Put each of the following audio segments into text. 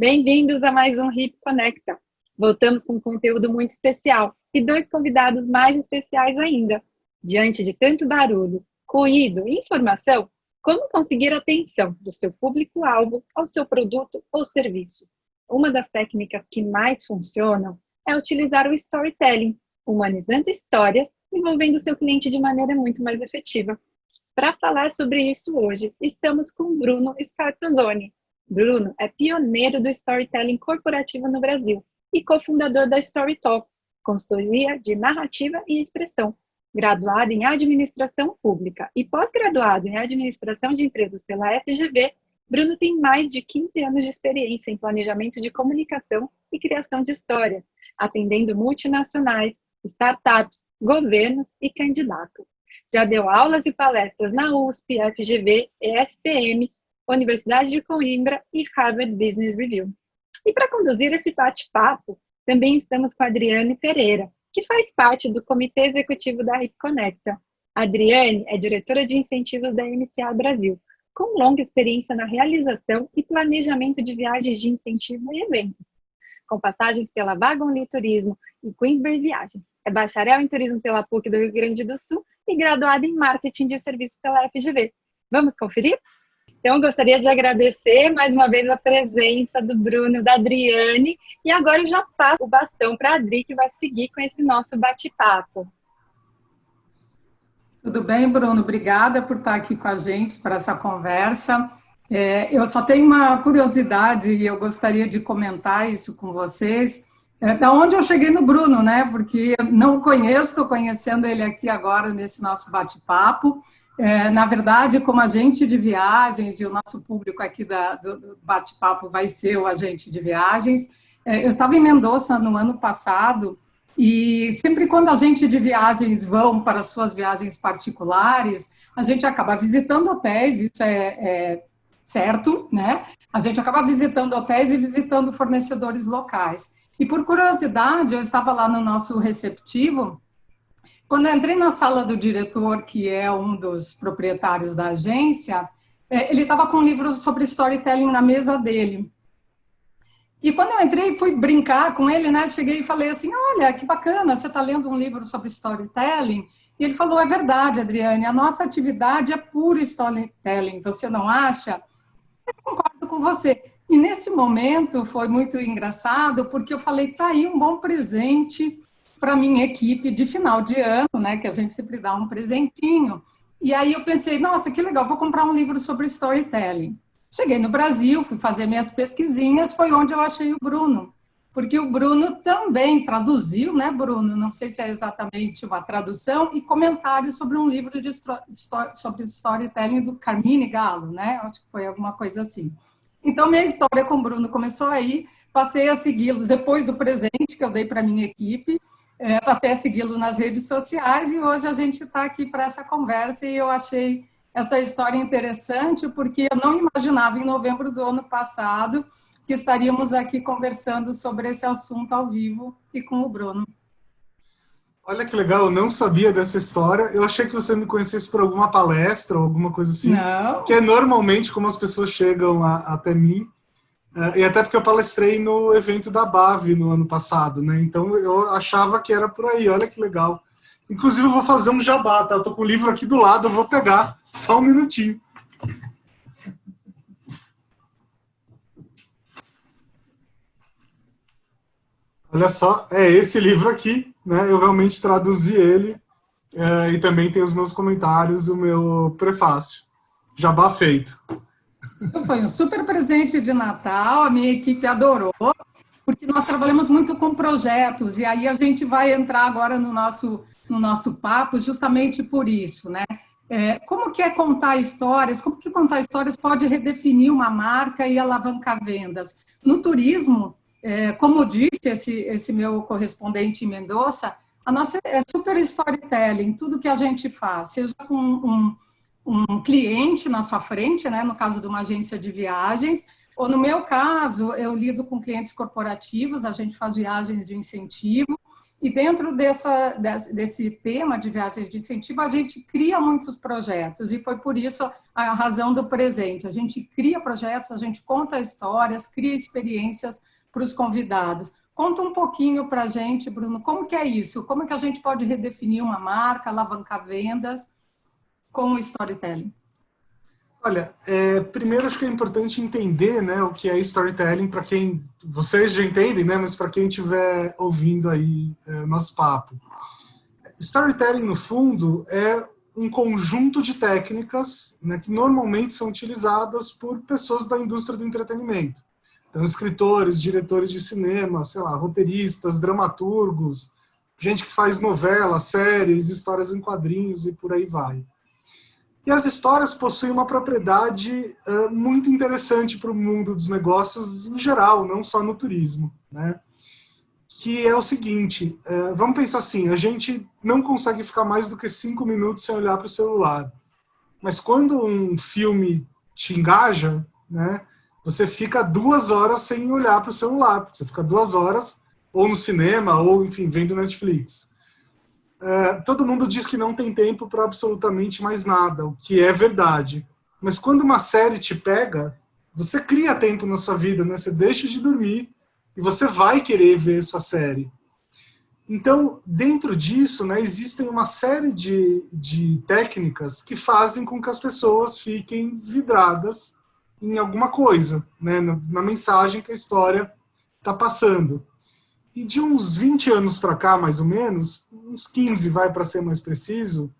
Bem-vindos a mais um HIP Conecta. Voltamos com um conteúdo muito especial e dois convidados mais especiais ainda. Diante de tanto barulho, ruído e informação, como conseguir a atenção do seu público-alvo ao seu produto ou serviço? Uma das técnicas que mais funcionam é utilizar o storytelling, humanizando histórias, envolvendo seu cliente de maneira muito mais efetiva. Para falar sobre isso hoje, estamos com Bruno Scartozoni. Bruno é pioneiro do storytelling corporativo no Brasil e cofundador da Story Talks, consultoria de narrativa e expressão. Graduado em administração pública e pós-graduado em administração de empresas pela FGV, Bruno tem mais de 15 anos de experiência em planejamento de comunicação e criação de histórias, atendendo multinacionais, startups, governos e candidatos. Já deu aulas e palestras na USP, FGV, ESPM, Universidade de Coimbra e Harvard Business Review. E para conduzir esse bate-papo, também estamos com a Adriane Pereira, que faz parte do Comitê Executivo da HIP Conecta. A Adriane é diretora de incentivos da MCA Brasil, com longa experiência na realização e planejamento de viagens de incentivo e eventos, com passagens pela Wagon Turismo e Queensbury Viagens. É bacharel em turismo pela PUC do Rio Grande do Sul e graduada em marketing de serviços pela FGV. Vamos conferir? Então, eu gostaria de agradecer mais uma vez a presença do Bruno e da Adriane. E agora eu já passo o bastão para a Adri, que vai seguir com esse nosso bate-papo. Tudo bem, Bruno? Obrigada por estar aqui com a gente para essa conversa. Eu só tenho uma curiosidade e eu gostaria de comentar isso com vocês. Da onde eu cheguei no Bruno, né? Porque eu não o conheço, estou conhecendo ele aqui agora nesse nosso bate-papo. Na verdade, como agente de viagens, e o nosso público aqui do bate-papo vai ser o agente de viagens, eu estava em Mendoza no ano passado, e sempre quando agente de viagens vão para suas viagens particulares, a gente acaba visitando hotéis, isso é certo, né? A gente acaba visitando hotéis e visitando fornecedores locais. E por curiosidade, eu estava lá no nosso receptivo. Quando eu entrei na sala do diretor, que é um dos proprietários da agência, ele estava com um livro sobre storytelling na mesa dele. E quando eu entrei e fui brincar com ele, né, cheguei e falei assim, olha, que bacana, você está lendo um livro sobre storytelling? E ele falou, é verdade, Adriane, a nossa atividade é puro storytelling, você não acha? Eu concordo com você. E nesse momento foi muito engraçado, porque eu falei, tá aí um bom presente para a minha equipe de final de ano, né, que a gente sempre dá um presentinho. E aí eu pensei, nossa, que legal, vou comprar um livro sobre storytelling. Cheguei no Brasil, fui fazer minhas pesquisinhas, foi onde eu achei o Bruno. Porque o Bruno também traduziu, né, Bruno? Não sei se é exatamente uma tradução, e comentários sobre um livro sobre storytelling do Carmine Gallo, né? Acho que foi alguma coisa assim. Então, minha história com o Bruno começou aí, passei a segui-los depois do presente que eu dei para a minha equipe, passei a segui-lo nas redes sociais e hoje a gente está aqui para essa conversa e eu achei essa história interessante porque eu não imaginava em novembro do ano passado que estaríamos aqui conversando sobre esse assunto ao vivo e com o Bruno. Olha que legal, eu não sabia dessa história, eu achei que você me conhecesse por alguma palestra ou alguma coisa assim, não. Que é normalmente como as pessoas chegam até mim. E até porque eu palestrei no evento da BAV no ano passado, né? Então eu achava que era por aí, olha que legal. Inclusive eu vou fazer um jabá, tá? Eu tô com o livro aqui do lado, eu vou pegar, só um minutinho. Olha só, é esse livro aqui, né? Eu realmente traduzi ele, e também tem os meus comentários, o meu prefácio. Jabá feito. Foi um super presente de Natal, a minha equipe adorou, porque nós trabalhamos muito com projetos, e aí a gente vai entrar agora no nosso papo justamente por isso, né? Como que é contar histórias, como que contar histórias pode redefinir uma marca e alavancar vendas? No turismo, como disse esse meu correspondente em Mendoza, a nossa é super storytelling, tudo que a gente faz, seja com um cliente na sua frente, né, no caso de uma agência de viagens, ou no meu caso, eu lido com clientes corporativos, a gente faz viagens de incentivo, E dentro desse tema de viagens de incentivo, a gente cria muitos projetos, e foi por isso a razão do presente. A gente cria projetos, a gente conta histórias, cria experiências para os convidados. Conta um pouquinho para a gente, Bruno, como que é isso? Como que a gente pode redefinir uma marca, alavancar vendas com o storytelling? Olha, primeiro acho que é importante entender, né, o que é storytelling, para quem, vocês já entendem, né, mas para quem estiver ouvindo aí nosso papo. Storytelling, no fundo, é um conjunto de técnicas, né, que normalmente são utilizadas por pessoas da indústria do entretenimento. Então, escritores, diretores de cinema, sei lá, roteiristas, dramaturgos, gente que faz novelas, séries, histórias em quadrinhos e por aí vai. E as histórias possuem uma propriedade muito interessante para o mundo dos negócios em geral, não só no turismo, né? Que é o seguinte, vamos pensar assim, a gente não consegue ficar mais do que 5 minutos sem olhar para o celular. Mas quando um filme te engaja, né, você fica 2 horas sem olhar para o celular. Você fica 2 horas ou no cinema, ou, enfim, vendo Netflix. Todo mundo diz que não tem tempo para absolutamente mais nada, o que é verdade. Mas quando uma série te pega, você cria tempo na sua vida, né? Você deixa de dormir e você vai querer ver sua série. Então, dentro disso, né, existem uma série de técnicas que fazem com que as pessoas fiquem vidradas em alguma coisa, né, na mensagem que a história está passando. E de uns 20 anos para cá, mais ou menos, uns 15 vai para ser mais preciso,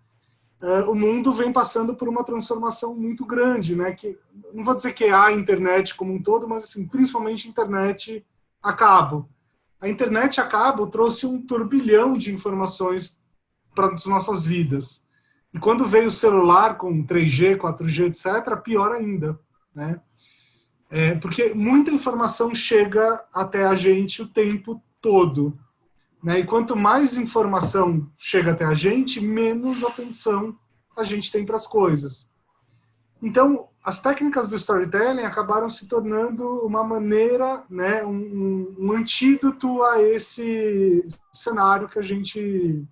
o mundo vem passando por uma transformação muito grande, né? Que, não vou dizer que é a internet como um todo, mas assim, principalmente a internet a cabo. A internet a cabo trouxe um turbilhão de informações para as nossas vidas. E quando veio o celular com 3G, 4G, etc., pior ainda, né? Porque muita informação chega até a gente o tempo todo, né? E quanto mais informação chega até a gente, menos atenção a gente tem para as coisas. Então, as técnicas do storytelling acabaram se tornando uma maneira, né, um antídoto a esse cenário que a gente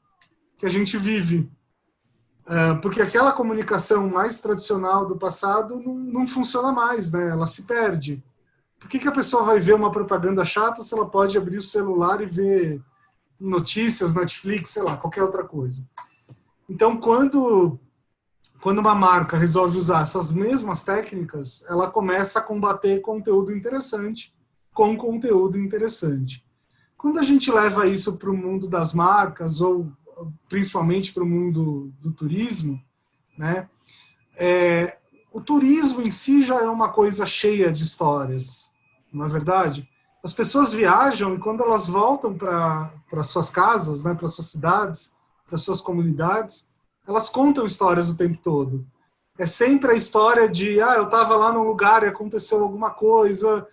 vive. Porque aquela comunicação mais tradicional do passado não funciona mais, né? Ela se perde. Por que a pessoa vai ver uma propaganda chata se ela pode abrir o celular e ver notícias, Netflix, sei lá, qualquer outra coisa? Então, quando uma marca resolve usar essas mesmas técnicas, ela começa a combater conteúdo interessante com conteúdo interessante. Quando a gente leva isso para o mundo das marcas, ou principalmente para o mundo do turismo, né, o turismo em si já é uma coisa cheia de histórias, não é verdade? As pessoas viajam e quando elas voltam para suas casas, né, para suas cidades, para suas comunidades, elas contam histórias o tempo todo. É sempre a história de, eu estava lá num lugar e aconteceu alguma coisa,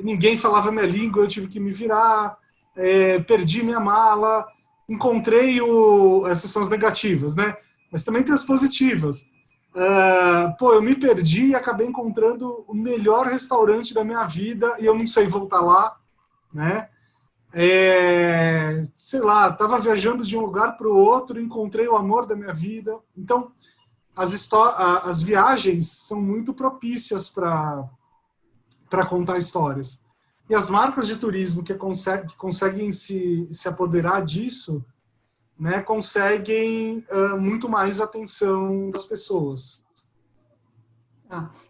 ninguém falava minha língua, eu tive que me virar, perdi minha mala, encontrei essas são as negativas, né? Mas também tem as positivas. Eu me perdi e acabei encontrando o melhor restaurante da minha vida e eu não sei voltar lá, né? Sei lá, estava viajando de um lugar para o outro, encontrei o amor da minha vida. Então, as viagens são muito propícias para contar histórias. E as marcas de turismo que conseguem se apoderar disso, né, conseguem muito mais atenção das pessoas.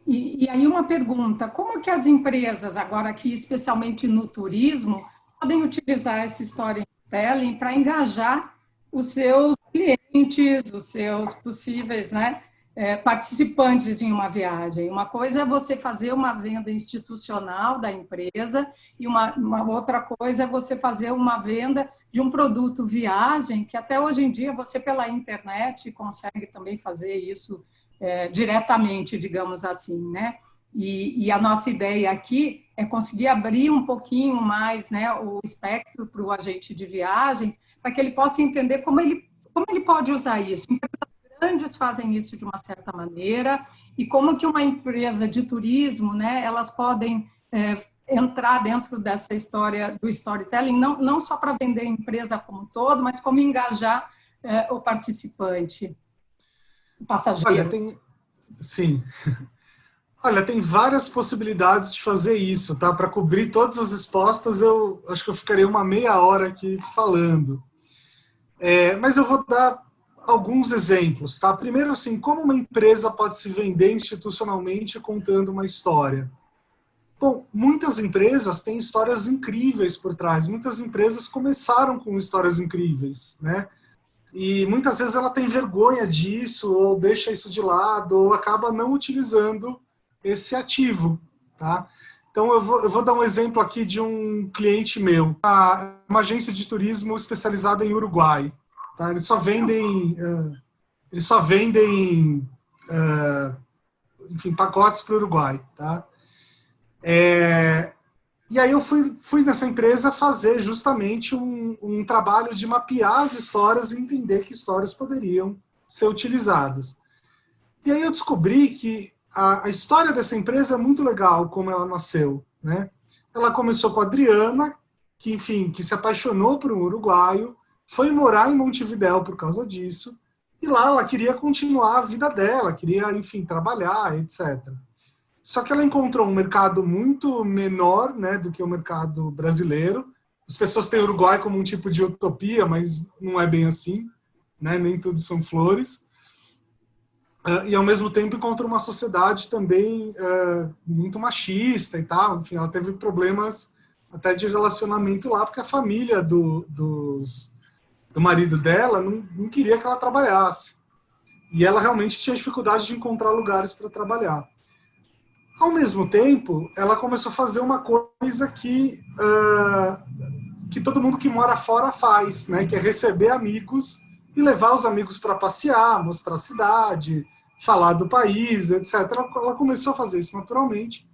E aí uma pergunta, como que as empresas, agora aqui especialmente no turismo, podem utilizar esse storytelling para engajar os seus clientes, os seus possíveis, né, participantes em uma viagem? Uma coisa é você fazer uma venda institucional da empresa e uma outra coisa é você fazer uma venda de um produto viagem, que até hoje em dia você pela internet consegue também fazer isso diretamente, digamos assim, né? E a nossa ideia aqui é conseguir abrir um pouquinho mais, né, o espectro para o agente de viagens, para que ele possa entender como ele pode usar isso. Empresas grandes fazem isso de uma certa maneira, e como que uma empresa de turismo, né, elas podem entrar dentro dessa história do storytelling, não só para vender a empresa como um todo, mas como engajar o participante, o passageiro. Olha, sim. Olha, tem várias possibilidades de fazer isso, tá? Para cobrir todas as respostas, eu acho que eu ficaria uma meia hora aqui falando. Mas eu vou dar alguns exemplos, tá? Primeiro, assim, como uma empresa pode se vender institucionalmente contando uma história? Bom, muitas empresas têm histórias incríveis por trás. Muitas empresas começaram com histórias incríveis, né? E muitas vezes ela tem vergonha disso, ou deixa isso de lado, ou acaba não utilizando esse ativo, tá? Então eu vou dar um exemplo aqui de um cliente meu, uma agência de turismo especializada em Uruguai, tá? Eles só vendem enfim, pacotes para o Uruguai, tá? E aí eu fui nessa empresa fazer justamente um trabalho de mapear as histórias e entender que histórias poderiam ser utilizadas. E aí eu descobri que a história dessa empresa é muito legal, como ela nasceu, né? Ela começou com a Adriana, que se apaixonou por um uruguaio, foi morar em Montevidéu por causa disso, e lá ela queria continuar a vida dela, queria, enfim, trabalhar, etc. Só que ela encontrou um mercado muito menor, né, do que o mercado brasileiro. As pessoas têm o Uruguai como um tipo de utopia, mas não é bem assim, né? Nem tudo são flores. E, ao mesmo tempo, encontrou uma sociedade também muito machista e tal. Enfim, ela teve problemas até de relacionamento lá, porque a família do marido dela não queria que ela trabalhasse. E ela realmente tinha dificuldade de encontrar lugares para trabalhar. Ao mesmo tempo, ela começou a fazer uma coisa que todo mundo que mora fora faz, né? Que é receber amigos e levar os amigos para passear, mostrar a cidade, falar do país, etc. Ela começou a fazer isso naturalmente.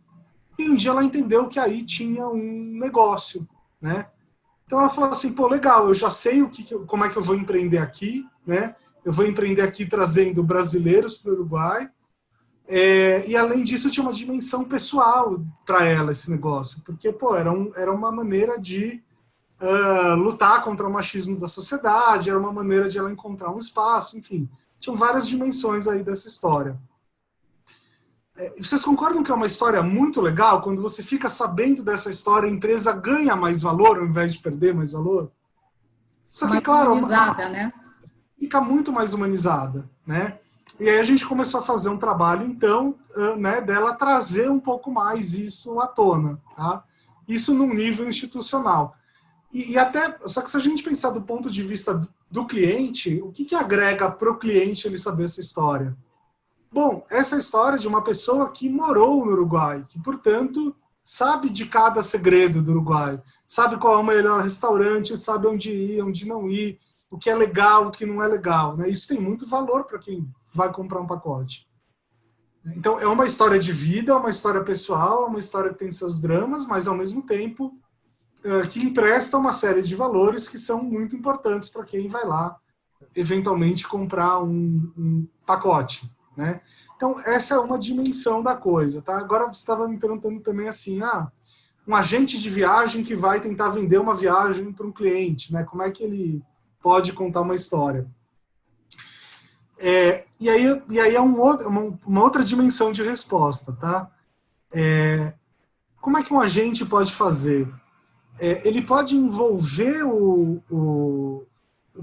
E um dia ela entendeu que aí tinha um negócio, né? Então ela falou assim, pô, legal, eu já sei como é que eu vou empreender aqui, né? Eu vou empreender aqui trazendo brasileiros para o Uruguai. E além disso tinha uma dimensão pessoal para ela esse negócio, porque pô, era uma maneira de lutar contra o machismo da sociedade, era uma maneira de ela encontrar um espaço, enfim, tinham várias dimensões aí dessa história. Vocês concordam que é uma história muito legal? Quando você fica sabendo dessa história, a empresa ganha mais valor ao invés de perder mais valor? Só que, mais claro, humanizada, né? Fica muito mais humanizada, né? E aí a gente começou a fazer um trabalho, então, né, dela trazer um pouco mais isso à tona, tá? Isso num nível institucional. E até, só que se a gente pensar do ponto de vista do cliente, o que agrega para o cliente ele saber essa história? Bom, essa história de uma pessoa que morou no Uruguai, que, portanto, sabe de cada segredo do Uruguai, sabe qual é o melhor restaurante, sabe onde ir, onde não ir, o que é legal, o que não é legal, né? Isso tem muito valor para quem vai comprar um pacote. Então, é uma história de vida, é uma história pessoal, é uma história que tem seus dramas, mas, ao mesmo tempo, que empresta uma série de valores que são muito importantes para quem vai lá, eventualmente, comprar um pacote, né? Então, essa é uma dimensão da coisa, tá? Agora, você estava me perguntando também assim, um agente de viagem que vai tentar vender uma viagem para um cliente, né? Como é que ele pode contar uma história? E aí é uma outra dimensão de resposta, tá? Como é que um agente pode fazer? Ele pode envolver o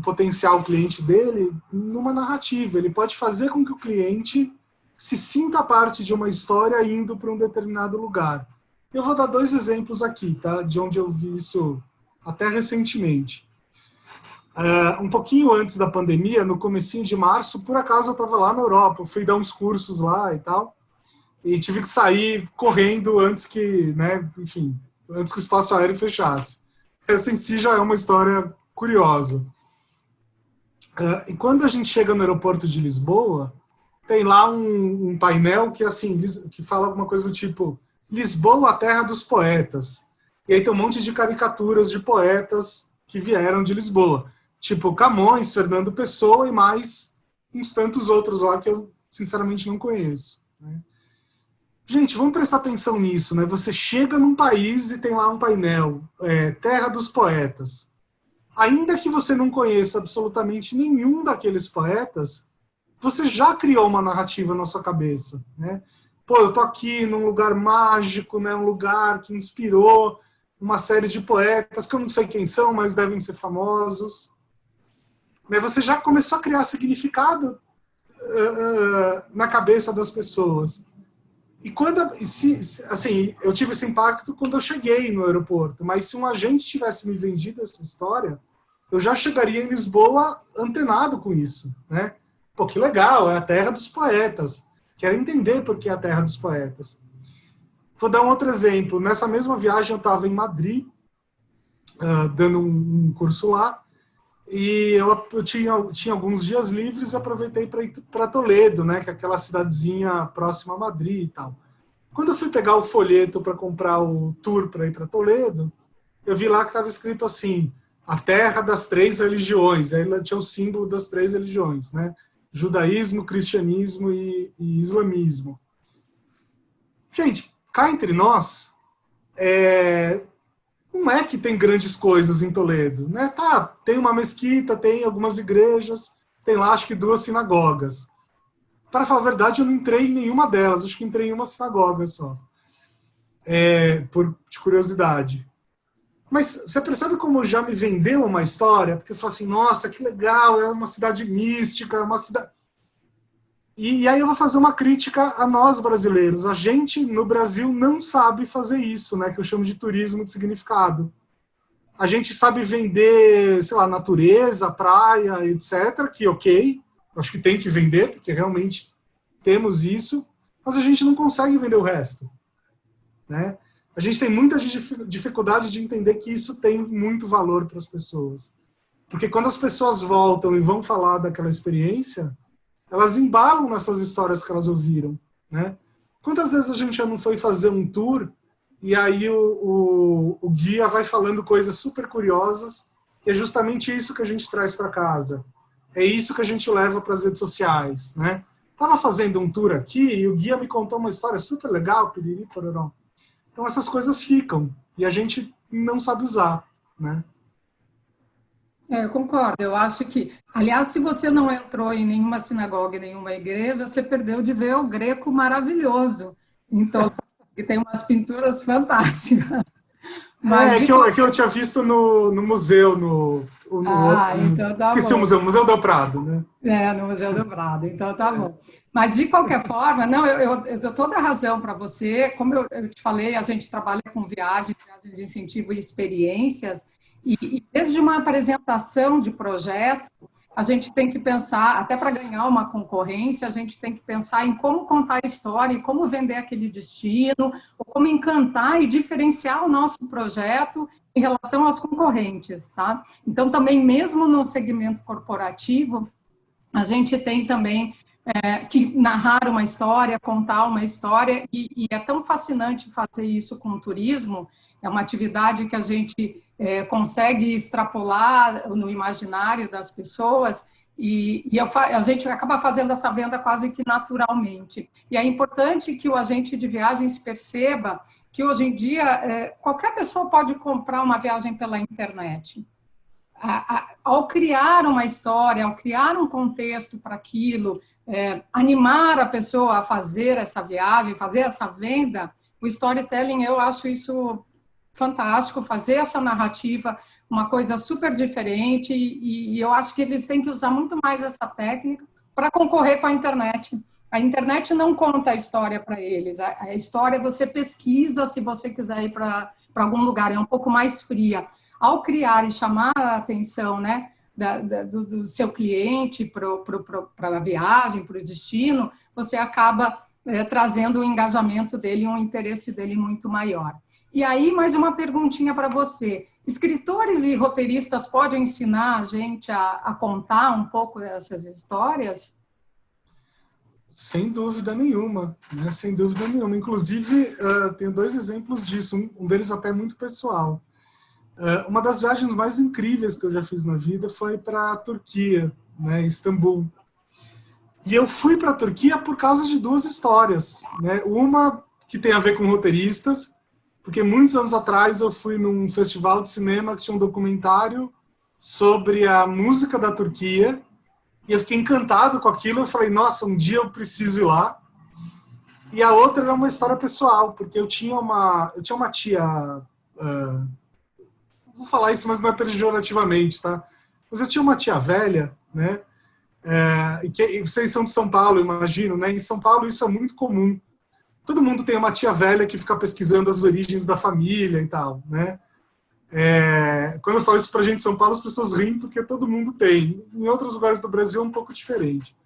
potencial cliente dele numa narrativa. Ele pode fazer com que o cliente se sinta parte de uma história indo para um determinado lugar. Eu vou dar 2 exemplos aqui, tá? De onde eu vi isso até recentemente. Um pouquinho antes da pandemia, no comecinho de março, por acaso eu estava lá na Europa, eu fui dar uns cursos lá e tal, e tive que sair correndo antes que, né, enfim, antes que o espaço aéreo fechasse. Essa em si já é uma história curiosa. E quando a gente chega no aeroporto de Lisboa, tem lá um painel que, assim, que fala alguma coisa do tipo Lisboa, a terra dos poetas. E aí tem um monte de caricaturas de poetas que vieram de Lisboa. Tipo Camões, Fernando Pessoa e mais uns tantos outros lá que eu, sinceramente, não conheço, né? Gente, vamos prestar atenção nisso, né? Você chega num país e tem lá um painel, Terra dos Poetas. Ainda que você não conheça absolutamente nenhum daqueles poetas, você já criou uma narrativa na sua cabeça, né? Pô, eu tô aqui num lugar mágico, né? Um lugar que inspirou uma série de poetas que eu não sei quem são, mas devem ser famosos. Né? Você já começou a criar significado na cabeça das pessoas. E quando, assim, eu tive esse impacto quando eu cheguei no aeroporto, mas se um agente tivesse me vendido essa história, eu já chegaria em Lisboa antenado com isso, né? Pô, que legal, é a terra dos poetas. Quero entender por que é a terra dos poetas. Vou dar um outro exemplo. Nessa mesma viagem eu estava em Madrid, dando um curso lá, e eu tinha alguns dias livres e aproveitei para ir para Toledo, né, que é aquela cidadezinha próxima a Madrid e tal. Quando eu fui pegar o folheto para comprar o tour para ir para Toledo, eu vi lá que estava escrito assim, a terra das 3 religiões. Aí tinha o símbolo das 3 religiões, né? Judaísmo, cristianismo e islamismo. Gente, cá entre nós, não é que tem grandes coisas em Toledo, né? Tá, tem uma mesquita, tem algumas igrejas, tem lá acho que 2 sinagogas. Para falar a verdade, eu não entrei em nenhuma delas, acho que entrei em uma sinagoga só, de curiosidade. Mas você percebe como já me vendeu uma história? Porque eu falo assim, nossa, que legal, é uma cidade mística, é uma cidade... E aí eu vou fazer uma crítica a nós brasileiros. A gente, no Brasil, não sabe fazer isso, né? Que eu chamo de turismo de significado. A gente sabe vender, sei lá, natureza, praia, etc., que ok, acho que tem que vender, porque realmente temos isso, mas a gente não consegue vender o resto, né? A gente tem muita dificuldade de entender que isso tem muito valor para as pessoas. Porque quando as pessoas voltam e vão falar daquela experiência, elas embalam nessas histórias que elas ouviram, né? Quantas vezes a gente já não foi fazer um tour e aí o guia vai falando coisas super curiosas e é justamente isso que a gente traz para casa. É isso que a gente leva para as redes sociais, né? Estava fazendo um tour aqui e o guia me contou uma história super legal, piriri, pororó. Então essas coisas ficam e a gente não sabe usar, né? Eu concordo. Eu acho que, aliás, se você não entrou em nenhuma sinagoga, em nenhuma igreja, você perdeu de ver o Greco maravilhoso. Então, que tem umas pinturas fantásticas. Mas que eu tinha visto no museu, então tá esqueci bom. o Museu do Prado, né? No Museu do Prado, então tá bom. Mas, de qualquer forma, não, eu dou toda a razão para você. Como eu te falei, a gente trabalha com viagem de incentivo e experiências, e desde uma apresentação de projeto, a gente tem que pensar, até para ganhar uma concorrência, a gente tem que pensar em como contar a história e como vender aquele destino, ou como encantar e diferenciar o nosso projeto em relação aos concorrentes, tá? Então, também, mesmo no segmento corporativo, a gente tem também que narrar uma história, contar uma história, e é tão fascinante fazer isso com o turismo, é uma atividade que a gente consegue extrapolar no imaginário das pessoas, a gente acaba fazendo essa venda quase que naturalmente. E é importante que o agente de viagens perceba que hoje em dia qualquer pessoa pode comprar uma viagem pela internet. Ao criar uma história, ao criar um contexto para aquilo, animar a pessoa a fazer essa viagem, fazer essa venda, o storytelling, eu acho isso fantástico, fazer essa narrativa, uma coisa super diferente, e eu acho que eles têm que usar muito mais essa técnica para concorrer com a internet. A internet não conta a história para eles, a história você pesquisa se você quiser ir para algum lugar, é um pouco mais fria. Ao criar e chamar a atenção, né, do seu cliente para a viagem, para o destino, você acaba trazendo o engajamento dele, um interesse dele muito maior. E aí, mais uma perguntinha para você. Escritores e roteiristas podem ensinar a gente a contar um pouco dessas histórias? Sem dúvida nenhuma, né? Sem dúvida nenhuma. Inclusive, tenho 2 exemplos disso, um deles até muito pessoal. Uma das viagens mais incríveis que eu já fiz na vida foi para a Turquia, né, Istambul. E eu fui para a Turquia por causa de 2 histórias, né? Uma que tem a ver com roteiristas, porque muitos anos atrás eu fui num festival de cinema que tinha um documentário sobre a música da Turquia, e eu fiquei encantado com aquilo. Eu falei, nossa, um dia eu preciso ir lá. E a outra era uma história pessoal, porque eu tinha uma tia, vou falar isso, mas não é pejorativamente, tá? Mas eu tinha uma tia velha, né? E vocês são de São Paulo, imagino, né? Em São Paulo isso é muito comum. Todo mundo tem uma tia velha que fica pesquisando as origens da família e tal, né? Quando eu falo isso pra gente em São Paulo, as pessoas riem porque todo mundo tem. Em outros lugares do Brasil é um pouco diferente.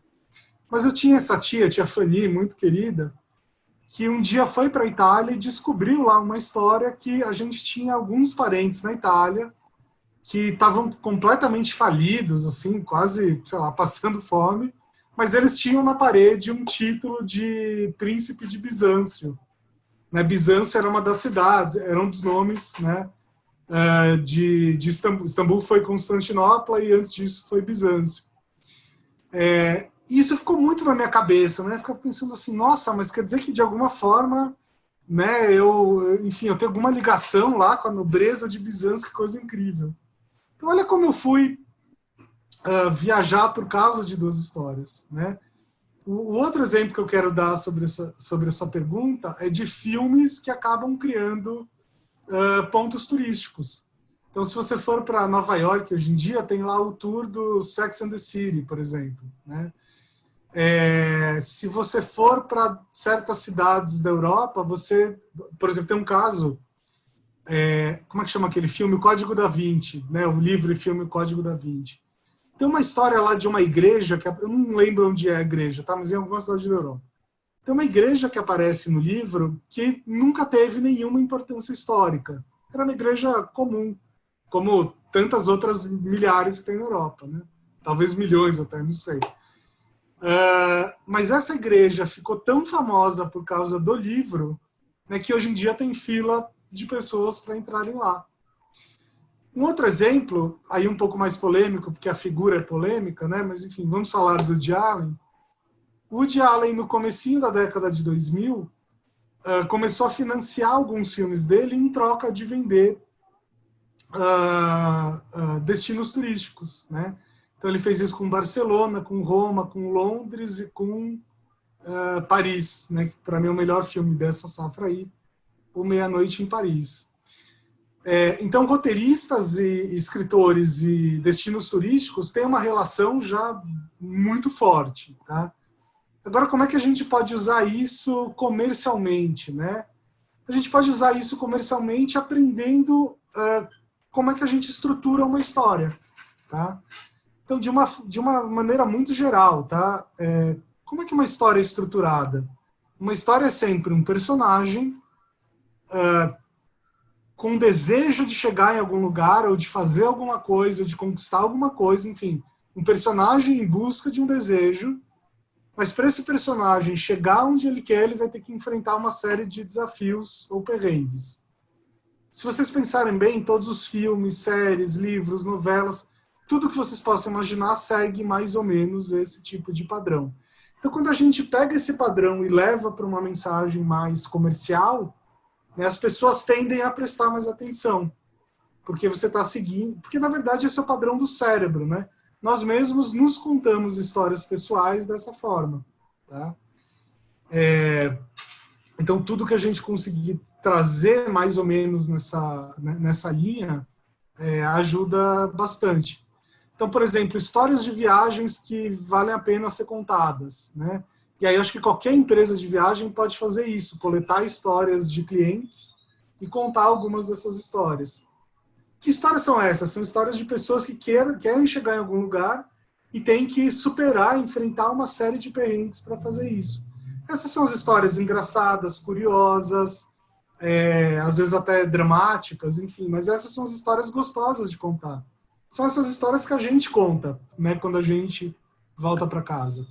Mas eu tinha essa tia Fanny, muito querida, que um dia foi para a Itália e descobriu lá uma história que a gente tinha alguns parentes na Itália que estavam completamente falidos, assim, quase, sei lá, passando fome, mas eles tinham na parede um título de príncipe de Bizâncio. Né? Bizâncio era uma das cidades, era um dos nomes, né, de Istambul. Istambul foi Constantinopla e antes disso foi Bizâncio. E isso ficou muito na minha cabeça, né? Ficava pensando assim, nossa, mas quer dizer que de alguma forma, né, eu tenho alguma ligação lá com a nobreza de Bizâncio, que coisa incrível. Então, olha como eu fui viajar por causa de duas histórias, né? O outro exemplo que eu quero dar sobre a sua pergunta é de filmes que acabam criando pontos turísticos. Então, se você for para Nova York hoje em dia, tem lá o tour do Sex and the City, por exemplo, né? Se você for para certas cidades da Europa, você, por exemplo, tem um caso, como é que chama aquele filme? O Código da Vinci, né? O livro e filme Código da Vinci. Tem uma história lá de uma igreja, que eu não lembro onde é a igreja, tá? Mas em alguma cidade da Europa. Tem uma igreja que aparece no livro que nunca teve nenhuma importância histórica. Era uma igreja comum, como tantas outras milhares que tem na Europa, né? Talvez milhões até, não sei. Mas essa igreja ficou tão famosa por causa do livro, né, que hoje em dia tem fila de pessoas para entrarem lá. Um outro exemplo, aí um pouco mais polêmico, porque a figura é polêmica, né, mas enfim, vamos falar do Woody Allen. O Woody Allen, no comecinho da década de 2000, começou a financiar alguns filmes dele em troca de vender destinos turísticos, né? Então ele fez isso com Barcelona, com Roma, com Londres e com Paris, né? Que para mim é o melhor filme dessa safra aí, O Meia-Noite em Paris. Então roteiristas e escritores e destinos turísticos têm uma relação já muito forte, tá? Agora, como é que a gente pode usar isso comercialmente, né? A gente pode usar isso comercialmente aprendendo como é que a gente estrutura uma história, tá? Então, de uma maneira muito geral, tá? Como é que uma história é estruturada? Uma história é sempre um personagem com desejo de chegar em algum lugar, ou de fazer alguma coisa, ou de conquistar alguma coisa, enfim. Um personagem em busca de um desejo, mas para esse personagem chegar onde ele quer, ele vai ter que enfrentar uma série de desafios ou perrengues. Se vocês pensarem bem, todos os filmes, séries, livros, novelas, tudo que vocês possam imaginar segue mais ou menos esse tipo de padrão. Então, quando a gente pega esse padrão e leva para uma mensagem mais comercial, né, as pessoas tendem a prestar mais atenção, porque você está seguindo, porque na verdade esse é o padrão do cérebro, né? Nós mesmos nos contamos histórias pessoais dessa forma, tá? Então, tudo que a gente conseguir trazer mais ou menos nessa linha ajuda bastante. Então, por exemplo, histórias de viagens que valem a pena ser contadas, né? E aí eu acho que qualquer empresa de viagem pode fazer isso, coletar histórias de clientes e contar algumas dessas histórias. Que histórias são essas? São histórias de pessoas que querem chegar em algum lugar e têm que superar, enfrentar uma série de perrengues para fazer isso. Essas são as histórias engraçadas, curiosas, às vezes até dramáticas, enfim, mas essas são as histórias gostosas de contar. São essas histórias que a gente conta, né, quando a gente volta para casa.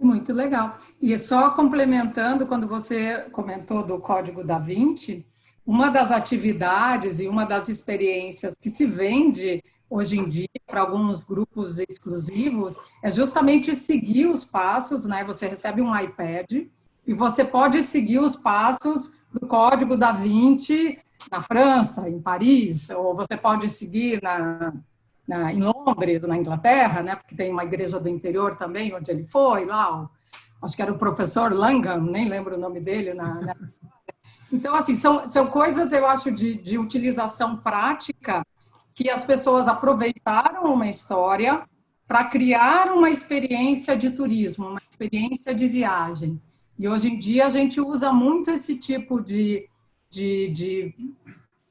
Muito legal. E só complementando, quando você comentou do Código da Vinci, uma das atividades e uma das experiências que se vende hoje em dia para alguns grupos exclusivos é justamente seguir os passos, né? Você recebe um iPad e você pode seguir os passos do Código da Vinci na França, em Paris, ou você pode seguir em Londres, na Inglaterra, né, porque tem uma igreja do interior também, onde ele foi, lá, acho que era o professor Langham, nem lembro o nome dele. Então, assim, são coisas, eu acho, de utilização prática que as pessoas aproveitaram uma história para criar uma experiência de turismo, uma experiência de viagem. E hoje em dia a gente usa muito esse tipo de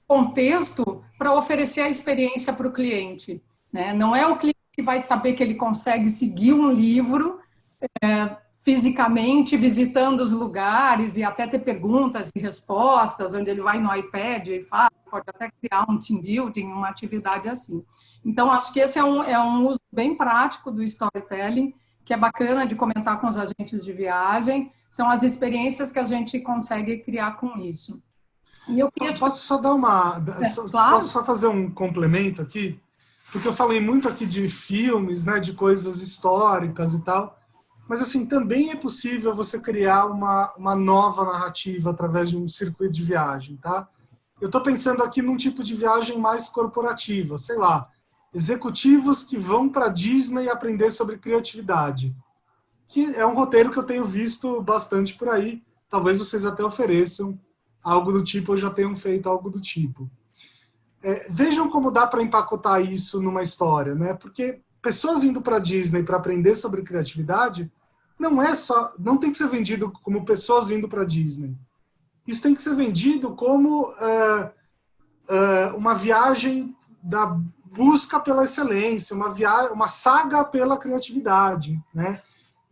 contexto para oferecer a experiência para o cliente, né? Não é o cliente que vai saber que ele consegue seguir um livro fisicamente, visitando os lugares e até ter perguntas e respostas, onde ele vai no iPad e fala, pode até criar um team building, uma atividade assim. Então, acho que esse é um uso bem prático do storytelling, que é bacana de comentar com os agentes de viagem, são as experiências que a gente consegue criar com isso. E eu queria Posso só dar claro. Posso só fazer um complemento aqui? Porque eu falei muito aqui de filmes, né, de coisas históricas e tal, mas assim, também é possível você criar uma nova narrativa através de um circuito de viagem, tá? Eu estou pensando aqui num tipo de viagem mais corporativa, sei lá, executivos que vão para a Disney aprender sobre criatividade, que é um roteiro que eu tenho visto bastante por aí, talvez vocês até ofereçam algo do tipo, ou já tenham feito algo do tipo. Vejam como dá para empacotar isso numa história, né? Porque pessoas indo para a Disney para aprender sobre criatividade não tem que ser vendido como pessoas indo para a Disney. Isso tem que ser vendido como uma viagem da busca pela excelência, uma saga pela criatividade, né?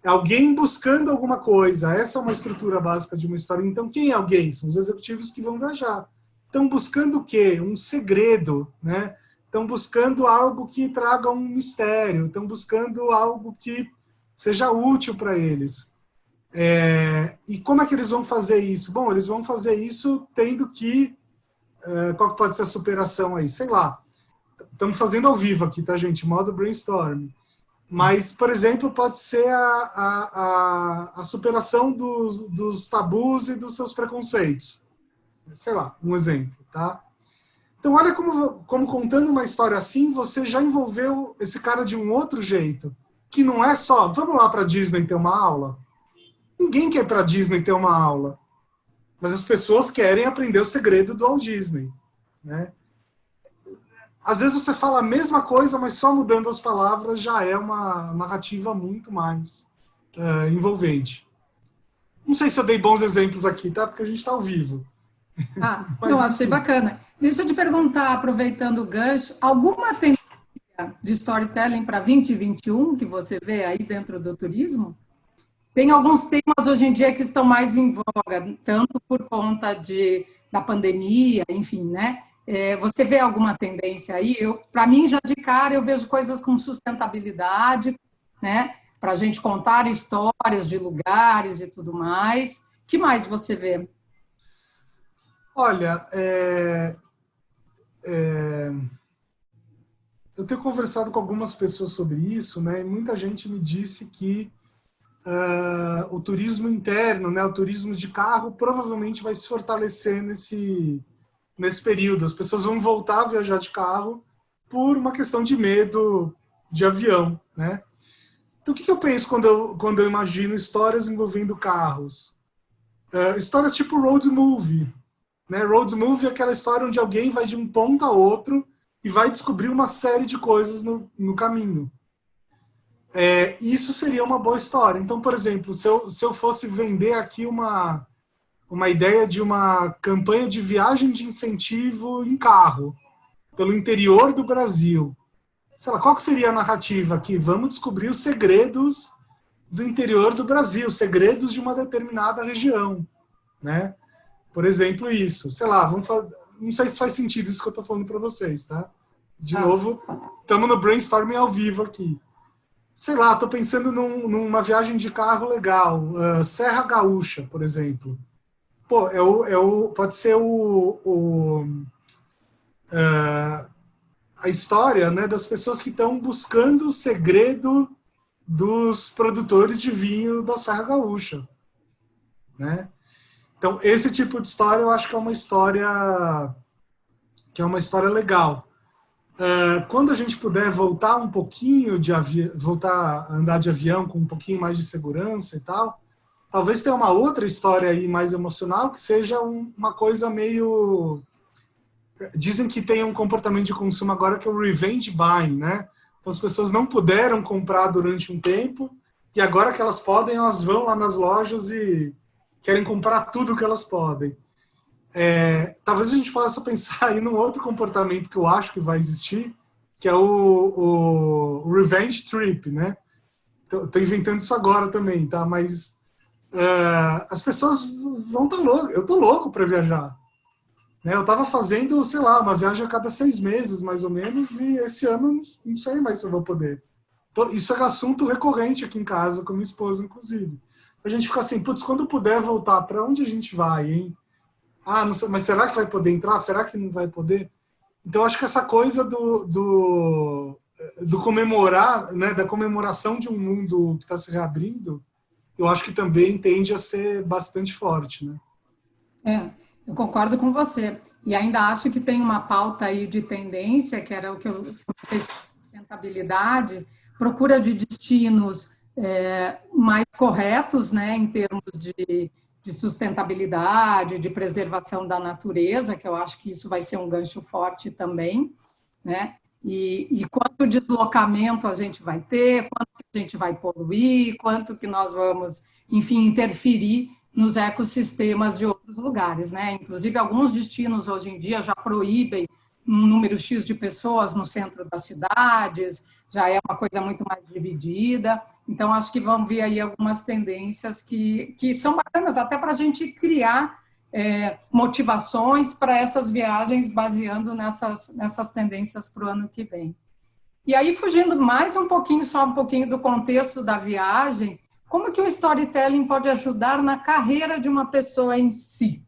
Alguém buscando alguma coisa. Essa é uma estrutura básica de uma história. Então, quem é alguém? São os executivos que vão viajar. Estão buscando o quê? Um segredo, né? Estão buscando algo que traga um mistério. Estão buscando algo que seja útil para eles. E como é que eles vão fazer isso? Bom, eles vão fazer isso tendo que... qual que pode ser a superação aí? Sei lá. Estamos fazendo ao vivo aqui, tá, gente? Modo brainstorm. Mas, por exemplo, pode ser a superação dos tabus e dos seus preconceitos. Sei lá, um exemplo, tá? Então, olha como contando uma história assim, você já envolveu esse cara de um outro jeito. Que não é só, vamos lá para a Disney ter uma aula. Ninguém quer ir para a Disney ter uma aula. Mas as pessoas querem aprender o segredo do Walt Disney, né? Às vezes você fala a mesma coisa, mas só mudando as palavras já é uma narrativa muito mais envolvente. Não sei se eu dei bons exemplos aqui, tá? Porque a gente está ao vivo. Eu achei bacana. Deixa eu te perguntar, aproveitando o gancho, alguma tendência de storytelling para 2021 que você vê aí dentro do turismo? Tem alguns temas hoje em dia que estão mais em voga, tanto por conta da pandemia, enfim, né? Você vê alguma tendência aí? Para mim, já de cara, eu vejo coisas com sustentabilidade, né? Para a gente contar histórias de lugares e tudo mais. O que mais você vê? Olha, eu tenho conversado com algumas pessoas sobre isso, né? E muita gente me disse que o turismo interno, né? O turismo de carro, provavelmente vai se fortalecer nesse período. As pessoas vão voltar a viajar de carro por uma questão de medo de avião, né? Então, o que eu penso quando eu imagino histórias envolvendo carros? Histórias tipo road movie, né? Road movie é aquela história onde alguém vai de um ponto a outro e vai descobrir uma série de coisas no caminho. Isso seria uma boa história. Então, por exemplo, se eu fosse vender aqui uma ideia de uma campanha de viagem de incentivo em carro, pelo interior do Brasil. Sei lá, qual que seria a narrativa aqui? Vamos descobrir os segredos do interior do Brasil, segredos de uma determinada região, né? Por exemplo, isso. Sei lá, não sei se faz sentido isso que eu estou falando para vocês, tá? De novo, estamos no brainstorming ao vivo aqui. Sei lá, estou pensando numa viagem de carro legal, Serra Gaúcha, por exemplo. Pô, pode ser a história, né, das pessoas que estão buscando o segredo dos produtores de vinho da Serra Gaúcha. né? Então, esse tipo de história eu acho que é uma história legal. Quando a gente puder voltar um pouquinho voltar a andar de avião com um pouquinho mais de segurança e tal, talvez tenha uma outra história aí mais emocional que seja uma coisa meio... Dizem que tem um comportamento de consumo agora que é o revenge buying, né? Então as pessoas não puderam comprar durante um tempo e agora que elas podem, elas vão lá nas lojas e querem comprar tudo que elas podem. Talvez a gente possa pensar aí num outro comportamento que eu acho que vai existir, que é o revenge trip, né? Estou inventando isso agora também, tá? Mas as pessoas vão estar loucas. Eu estou louco para viajar. Né? Eu estava fazendo, sei lá, uma viagem a cada 6 meses, mais ou menos, e esse ano não sei mais se eu vou poder. Então, isso é assunto recorrente aqui em casa, com minha esposa, inclusive. A gente fica assim, putz, quando puder voltar, para onde a gente vai, hein? Ah, não sei, mas será que vai poder entrar? Será que não vai poder? Então, acho que essa coisa do comemorar, né, da comemoração de um mundo que está se reabrindo, eu acho que também tende a ser bastante forte, né? Eu concordo com você. E ainda acho que tem uma pauta aí de tendência, que era o que eu falei sobre sustentabilidade, procura de destinos mais corretos, né, em termos de sustentabilidade, de preservação da natureza, que eu acho que isso vai ser um gancho forte também, né? E quanto deslocamento a gente vai ter, quanto que a gente vai poluir, quanto que nós vamos, enfim, interferir nos ecossistemas de outros lugares, né? Inclusive, alguns destinos hoje em dia já proíbem um número X de pessoas no centro das cidades, já é uma coisa muito mais dividida. Então, acho que vão vir aí algumas tendências que são bacanas, até para a gente criar motivações para essas viagens, baseando nessas tendências para o ano que vem. E aí, fugindo mais um pouquinho, só um pouquinho do contexto da viagem, como que o storytelling pode ajudar na carreira de uma pessoa em si?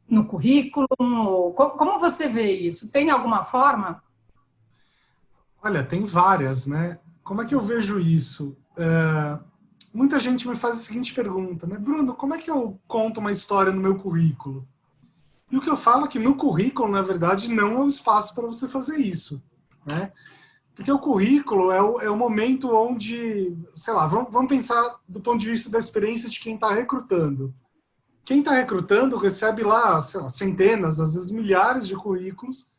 No currículo? Como você vê isso? Tem alguma forma? Olha, tem várias, né? Como é que eu vejo isso? Muita gente me faz a seguinte pergunta, né? Bruno, como é que eu conto uma história no meu currículo? E o que eu falo é que no currículo, na verdade, não é o espaço para você fazer isso, né? Porque o currículo é o momento onde, sei lá, vamos pensar do ponto de vista da experiência de quem está recrutando. Quem está recrutando recebe lá, sei lá, centenas, às vezes milhares de currículos,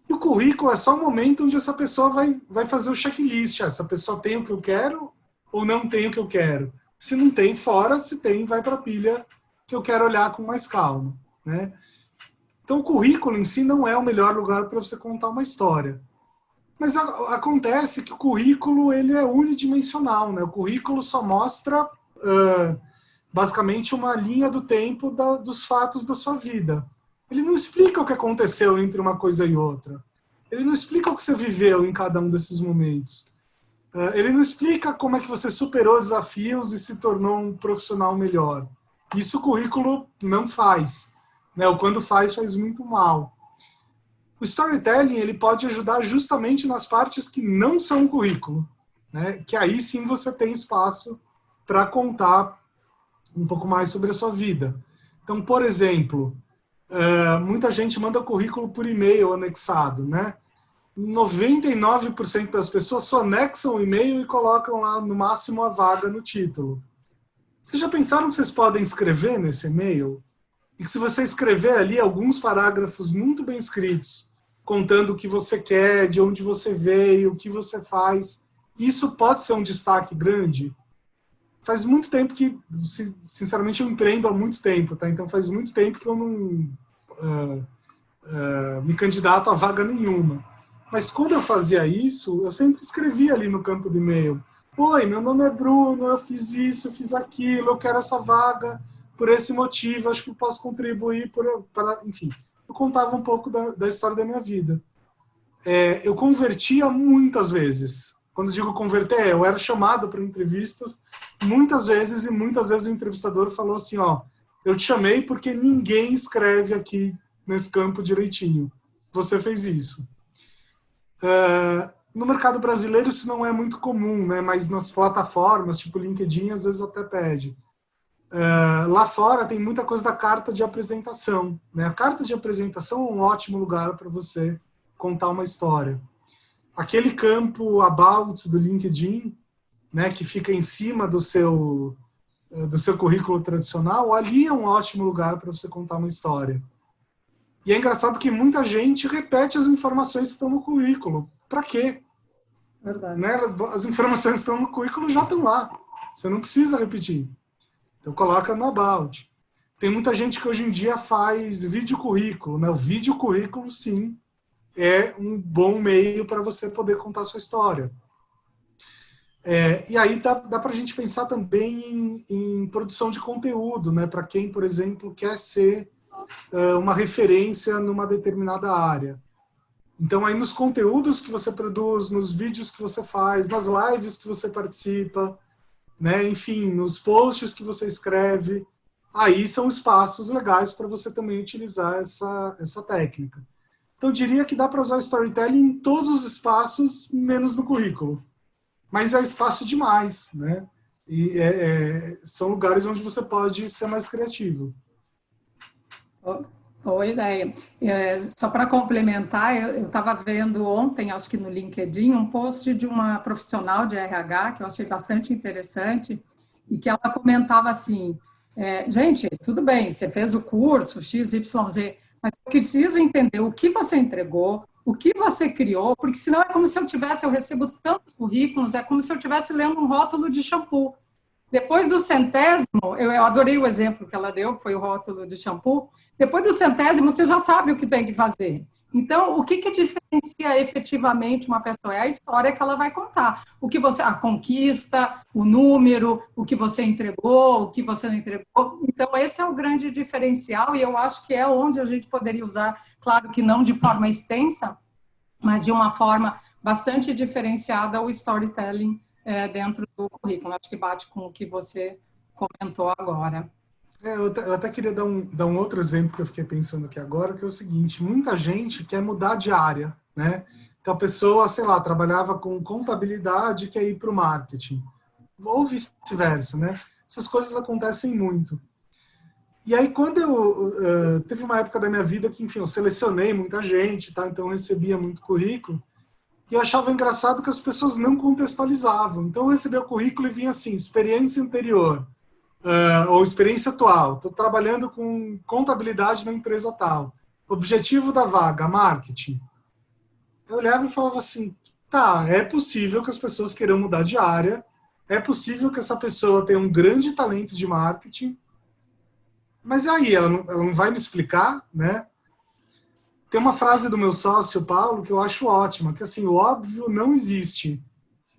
e o currículo é só um momento onde essa pessoa vai fazer o checklist. Essa pessoa tem o que eu quero ou não tem o que eu quero. Se não tem, fora. Se tem, vai para a pilha que eu quero olhar com mais calma, né? Então, o currículo em si não é o melhor lugar para você contar uma história. Mas acontece que o currículo ele é unidimensional, né? O currículo só mostra basicamente uma linha do tempo dos fatos da sua vida. Ele não explica o que aconteceu entre uma coisa e outra. Ele não explica o que você viveu em cada um desses momentos. Ele não explica como é que você superou desafios e se tornou um profissional melhor. Isso o currículo não faz, né? Ou quando faz muito mal. O storytelling ele pode ajudar justamente nas partes que não são um currículo, né? Que aí sim você tem espaço para contar um pouco mais sobre a sua vida. Então, por exemplo, muita gente manda currículo por e-mail anexado, né? 99% das pessoas só anexam o e-mail e colocam lá no máximo a vaga no título. Vocês já pensaram que vocês podem escrever nesse e-mail? E que se você escrever ali alguns parágrafos muito bem escritos, contando o que você quer, de onde você veio, o que você faz, isso pode ser um destaque grande? Faz muito tempo que, sinceramente, eu empreendo há muito tempo, tá? Então faz muito tempo que eu não me candidato a vaga nenhuma. Mas quando eu fazia isso, eu sempre escrevia ali no campo do e-mail: oi, meu nome é Bruno, eu fiz isso, eu fiz aquilo, eu quero essa vaga por esse motivo, acho que posso contribuir para, enfim. Eu contava um pouco da história da minha vida. Eu convertia muitas vezes. Quando digo converter, eu era chamado para entrevistas muitas vezes, e muitas vezes o entrevistador falou assim: ó, eu te chamei porque ninguém escreve aqui nesse campo direitinho. Você fez isso. No mercado brasileiro isso não é muito comum, né? Mas nas plataformas, tipo LinkedIn, às vezes até pede. Lá fora tem muita coisa da carta de apresentação, né? A carta de apresentação é um ótimo lugar para você contar uma história. Aquele campo About do LinkedIn, né, que fica em cima do seu currículo tradicional, ali é um ótimo lugar para você contar uma história. E é engraçado que muita gente repete as informações que estão no currículo. Para quê? Verdade. Né? As informações que estão no currículo já estão lá. Você não precisa repetir. Então coloca no About. Tem muita gente que hoje em dia faz vídeo currículo, né? O vídeo currículo, sim, é um bom meio para você poder contar a sua história. E aí dá para a gente pensar também em produção de conteúdo, né? Para quem, por exemplo, quer ser uma referência numa determinada área. Então, aí nos conteúdos que você produz, nos vídeos que você faz, nas lives que você participa, né? Enfim, nos posts que você escreve, aí são espaços legais para você também utilizar essa técnica. Então, eu diria que dá para usar o storytelling em todos os espaços, menos no currículo. Mas é espaço demais, né? E são lugares onde você pode ser mais criativo. Boa ideia. Só para complementar, eu estava vendo ontem, acho que no LinkedIn, um post de uma profissional de RH que eu achei bastante interessante e que ela comentava assim, gente, tudo bem, você fez o curso XYZ, mas eu preciso entender o que você entregou, o que você criou, porque senão é como se eu recebo tantos currículos, é como se eu estivesse lendo um rótulo de shampoo. Depois do centésimo, eu adorei o exemplo que ela deu, que foi o rótulo de shampoo. Depois do centésimo, você já sabe o que tem que fazer. Então, o que diferencia efetivamente uma pessoa? É a história que ela vai contar. A conquista, o número, o que você entregou, o que você não entregou. Então, esse é o grande diferencial e eu acho que é onde a gente poderia usar, claro que não de forma extensa, mas de uma forma bastante diferenciada o storytelling dentro do currículo. Acho que bate com o que você comentou agora. Eu até queria dar um outro exemplo que eu fiquei pensando aqui agora, que é o seguinte, muita gente quer mudar de área, né? Então a pessoa, sei lá, trabalhava com contabilidade e quer ir para o marketing, ou vice-versa, né? Essas coisas acontecem muito. E aí quando teve uma época da minha vida que, enfim, eu selecionei muita gente, tá? Então eu recebia muito currículo, e eu achava engraçado que as pessoas não contextualizavam. Então eu recebia o currículo e vinha assim, experiência anterior, ou experiência atual. Estou trabalhando com contabilidade na empresa tal. Objetivo da vaga, marketing. Eu olhava e falava assim, tá, é possível que as pessoas queiram mudar de área, é possível que essa pessoa tenha um grande talento de marketing, mas aí, ela não vai me explicar, né? Tem uma frase do meu sócio, Paulo, que eu acho ótima, que assim, o óbvio não existe.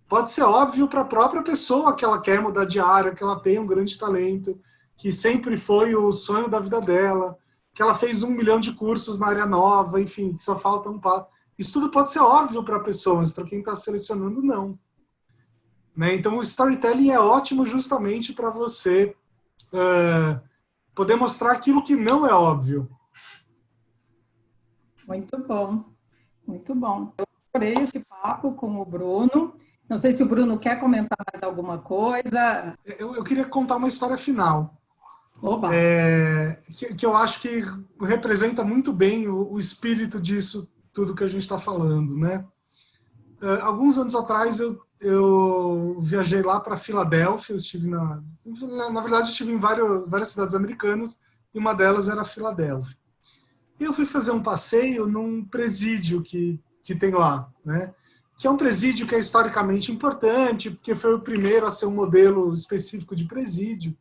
Pode ser óbvio para a própria pessoa que ela quer mudar de área, que ela tem um grande talento, que sempre foi o sonho da vida dela, que ela fez 1 milhão de cursos na área nova, enfim, que só falta um passo. Isso tudo pode ser óbvio para a pessoa, mas para quem está selecionando, não. Né? Então, o storytelling é ótimo justamente para você poder mostrar aquilo que não é óbvio. Muito bom, muito bom. Eu adorei esse papo com o Bruno. Não sei se o Bruno quer comentar mais alguma coisa. Eu queria contar uma história final. Oba! Que eu acho que representa muito bem o espírito disso tudo que a gente está falando, né? Alguns anos atrás eu viajei lá para Filadélfia, eu estive na verdade eu estive em várias cidades americanas e uma delas era Filadélfia. E eu fui fazer um passeio num presídio que tem lá, né? Que é um presídio que é historicamente importante, porque foi o primeiro a ser um modelo específico de presídio.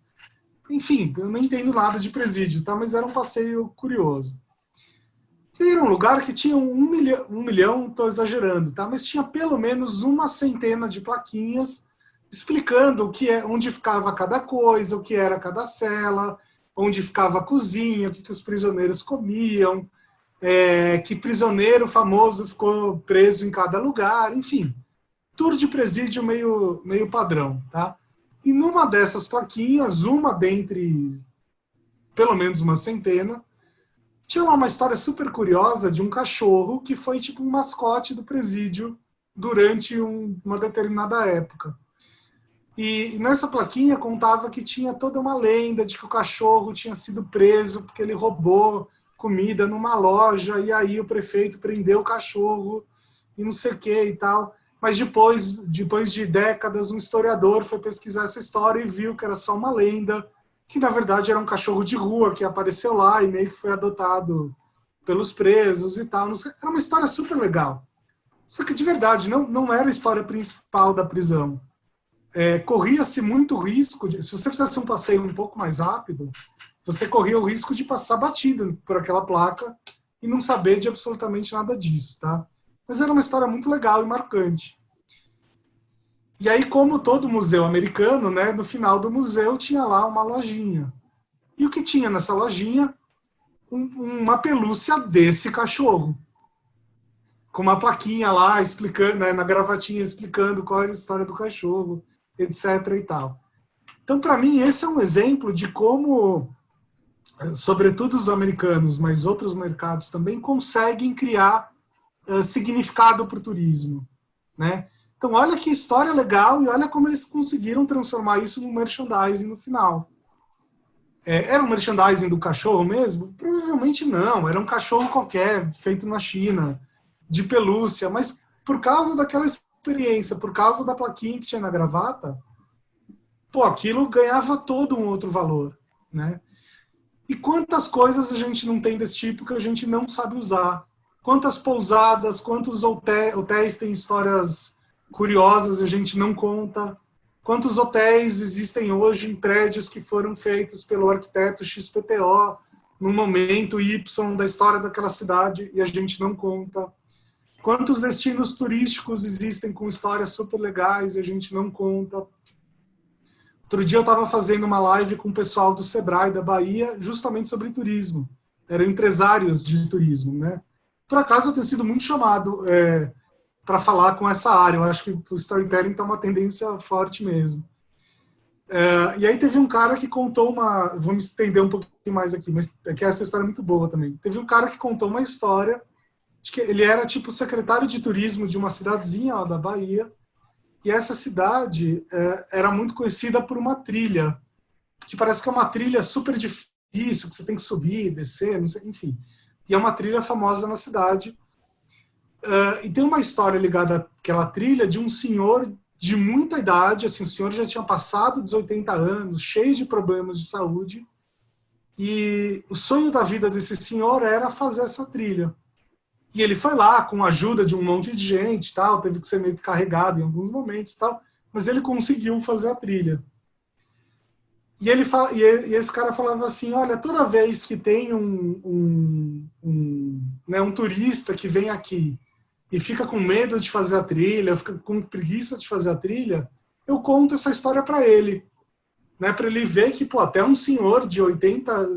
Enfim, eu não entendo nada de presídio, tá? Mas era um passeio curioso. E era um lugar que tinha 1 milhão, estou exagerando, tá? Mas tinha pelo menos uma centena de plaquinhas explicando onde ficava cada coisa, o que era cada cela, onde ficava a cozinha, o que os prisioneiros comiam, que prisioneiro famoso ficou preso em cada lugar, enfim. Tour de presídio meio padrão, tá? E numa dessas plaquinhas, uma dentre pelo menos uma centena, tinha lá uma história super curiosa de um cachorro que foi tipo um mascote do presídio durante uma determinada época. E nessa plaquinha contava que tinha toda uma lenda de que o cachorro tinha sido preso porque ele roubou comida numa loja, e aí o prefeito prendeu o cachorro e não sei o que e tal. Mas depois de décadas, um historiador foi pesquisar essa história e viu que era só uma lenda, que na verdade era um cachorro de rua que apareceu lá e meio que foi adotado pelos presos e tal. Era uma história super legal. Só que de verdade, não era a história principal da prisão. Corria-se muito risco, se você fizesse um passeio um pouco mais rápido, você corria o risco de passar batido por aquela placa e não saber de absolutamente nada disso, tá? Mas era uma história muito legal e marcante. E aí, como todo museu americano, né, no final do museu tinha lá uma lojinha. E o que tinha nessa lojinha? Uma pelúcia desse cachorro. Com uma plaquinha lá, explicando, né, na gravatinha, explicando qual era a história do cachorro, etc. e tal. Então, para mim, esse é um exemplo de como, sobretudo os americanos, mas outros mercados também, conseguem criar significado para o turismo, né? Então, olha que história legal e olha como eles conseguiram transformar isso num merchandising no final. Era um merchandising do cachorro mesmo? Provavelmente não, era um cachorro qualquer, feito na China, de pelúcia, mas por causa daquela experiência, por causa da plaquinha que tinha na gravata, pô, aquilo ganhava todo um outro valor, né? E quantas coisas a gente não tem desse tipo que a gente não sabe usar? Quantas pousadas, quantos hotéis têm histórias curiosas e a gente não conta? Quantos hotéis existem hoje em prédios que foram feitos pelo arquiteto XPTO no momento Y da história daquela cidade e a gente não conta? Quantos destinos turísticos existem com histórias super legais e a gente não conta? Outro dia eu estava fazendo uma live com o pessoal do Sebrae da Bahia, justamente sobre turismo. Eram empresários de turismo, né? Por acaso eu tenho sido muito chamado para falar com essa área. Eu acho que o storytelling está uma tendência forte mesmo. E aí teve um cara que contou vou me estender um pouquinho mais aqui, mas é que essa história é muito boa também. Teve um cara que contou uma história de que ele era tipo secretário de turismo de uma cidadezinha lá da Bahia, e essa cidade era muito conhecida por uma trilha, que parece que é uma trilha super difícil, que você tem que subir, descer, não sei, enfim. E é uma trilha famosa na cidade. E tem uma história ligada àquela trilha de um senhor de muita idade, assim, o senhor já tinha passado dos 80 anos, cheio de problemas de saúde, e o sonho da vida desse senhor era fazer essa trilha. E ele foi lá com a ajuda de um monte de gente, tal, teve que ser meio que carregado em alguns momentos, tal, mas ele conseguiu fazer a trilha. E esse cara falava assim, olha, toda vez que tem um turista que vem aqui e fica com medo de fazer a trilha, fica com preguiça de fazer a trilha, eu conto essa história para ele, né, para ele ver que pô, até um senhor de 80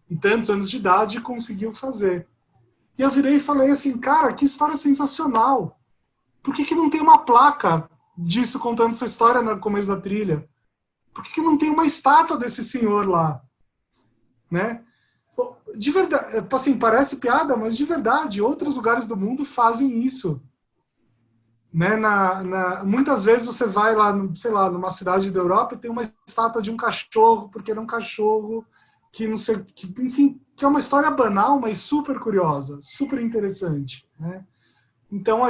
e tantos anos de idade conseguiu fazer. E eu virei e falei assim, cara, que história sensacional. Por que não tem uma placa disso contando essa história no começo da trilha? Por que não tem uma estátua desse senhor lá? Né? De verdade, assim, parece piada, mas de verdade, outros lugares do mundo fazem isso. Né? Muitas vezes você vai lá, sei lá, numa cidade da Europa e tem uma estátua de um cachorro, porque era um cachorro que não sei, enfim, que é uma história banal, mas super curiosa, super interessante, né? Então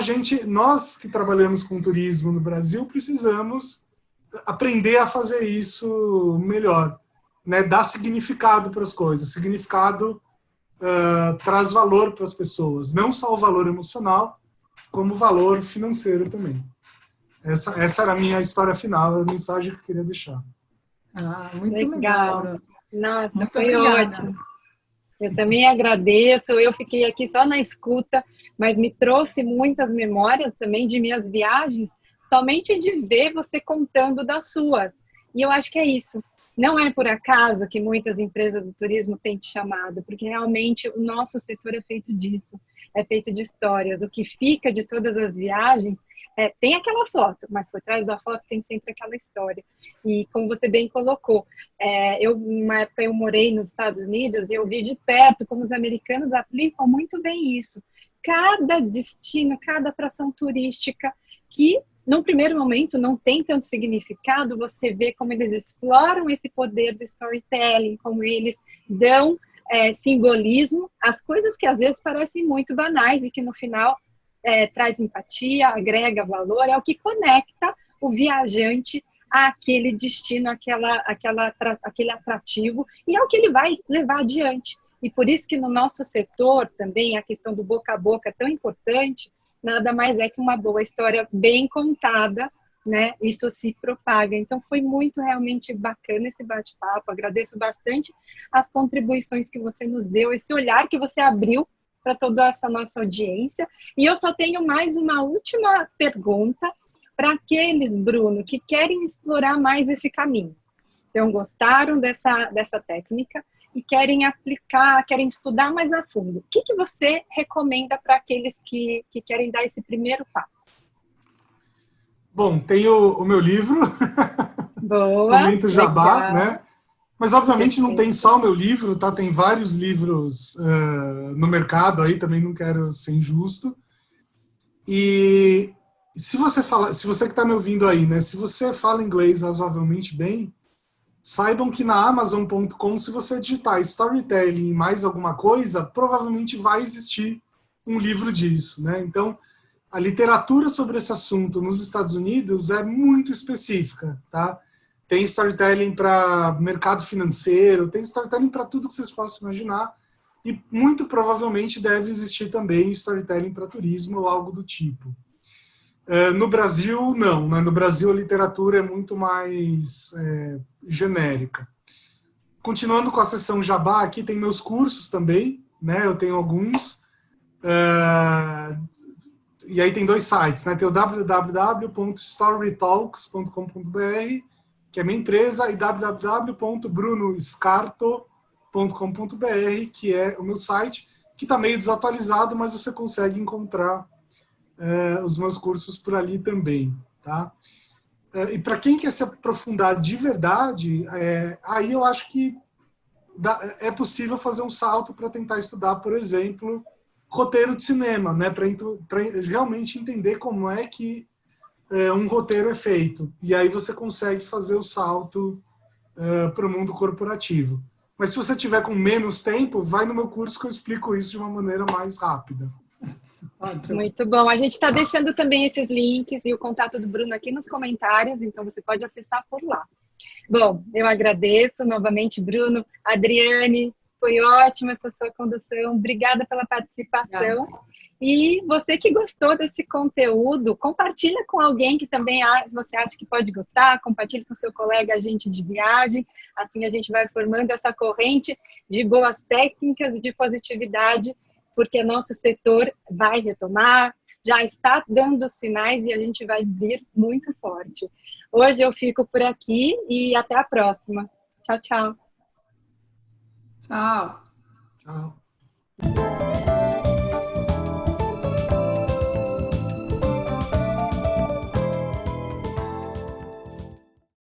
nós que trabalhamos com turismo no Brasil, precisamos aprender a fazer isso melhor, né? Dar significado para as coisas. Significado traz valor para as pessoas, não só o valor emocional, como o valor financeiro também. Essa era a minha história final, a mensagem que eu queria deixar. Muito legal. Nossa, muito foi obrigada. Ótimo. Eu também agradeço, eu fiquei aqui só na escuta, mas me trouxe muitas memórias também de minhas viagens, somente de ver você contando das suas. E eu acho que é isso. Não é por acaso que muitas empresas do turismo têm te chamado, porque realmente o nosso setor é feito disso, é feito de histórias. O que fica de todas as viagens tem aquela foto, mas por trás da foto tem sempre aquela história. E como você bem colocou, uma época eu morei nos Estados Unidos e eu vi de perto como os americanos aplicam muito bem isso. Cada destino, cada atração turística que num primeiro momento não tem tanto significado, você vê como eles exploram esse poder do storytelling, como eles dão simbolismo às coisas que às vezes parecem muito banais e que no final traz empatia, agrega valor, é o que conecta o viajante àquele destino, aquele atrativo, e é o que ele vai levar adiante. E por isso que no nosso setor também a questão do boca a boca é tão importante, nada mais é que uma boa história bem contada, né? Isso se propaga. Então foi muito realmente bacana esse bate-papo, agradeço bastante as contribuições que você nos deu, esse olhar que você abriu para toda essa nossa audiência. E eu só tenho mais uma última pergunta para aqueles, Bruno, que querem explorar mais esse caminho. Então, gostaram dessa técnica e querem aplicar, querem estudar mais a fundo. O que você recomenda para aqueles que querem dar esse primeiro passo? Bom, tem o meu livro, Boa, Momento Jabá, legal. né? Mas, obviamente, não tem Perfeito. só o meu livro, tá? Tem vários livros no mercado aí, também não quero ser injusto. E se você que está me ouvindo aí, né? Se você fala inglês razoavelmente bem, saibam que na Amazon.com, se você digitar storytelling e mais alguma coisa, provavelmente vai existir um livro disso, né? Então, a literatura sobre esse assunto nos Estados Unidos é muito específica, tá? Tem storytelling para mercado financeiro, tem storytelling para tudo que vocês possam imaginar, e muito provavelmente deve existir também storytelling para turismo ou algo do tipo. No Brasil, não, né? No Brasil a literatura é muito mais genérica. Continuando com a sessão Jabá, aqui tem meus cursos também, né? Eu tenho alguns. E aí tem 2 sites, né? Tem o www.storytalks.com.br, que é minha empresa, e www.brunoscarto.com.br, que é o meu site, que está meio desatualizado, mas você consegue encontrar os meus cursos por ali também, tá? E para quem quer se aprofundar de verdade, aí eu acho que é possível fazer um salto para tentar estudar, por exemplo, roteiro de cinema, né? Para realmente entender como é que um roteiro é feito. E aí você consegue fazer o salto para o mundo corporativo. Mas se você tiver com menos tempo, vai no meu curso que eu explico isso de uma maneira mais rápida. Ótimo. Muito bom. A gente está deixando também esses links e o contato do Bruno aqui nos comentários, então você pode acessar por lá. Bom, eu agradeço novamente, Bruno. Adriane, foi ótima essa sua condução. Obrigada pela participação. E você que gostou desse conteúdo, compartilha com alguém que também você acha que pode gostar, compartilhe com seu colega agente de viagem, assim a gente vai formando essa corrente de boas técnicas e de positividade, porque nosso setor vai retomar, já está dando sinais e a gente vai vir muito forte. Hoje eu fico por aqui e até a próxima. Tchau, tchau. Tchau. Tchau.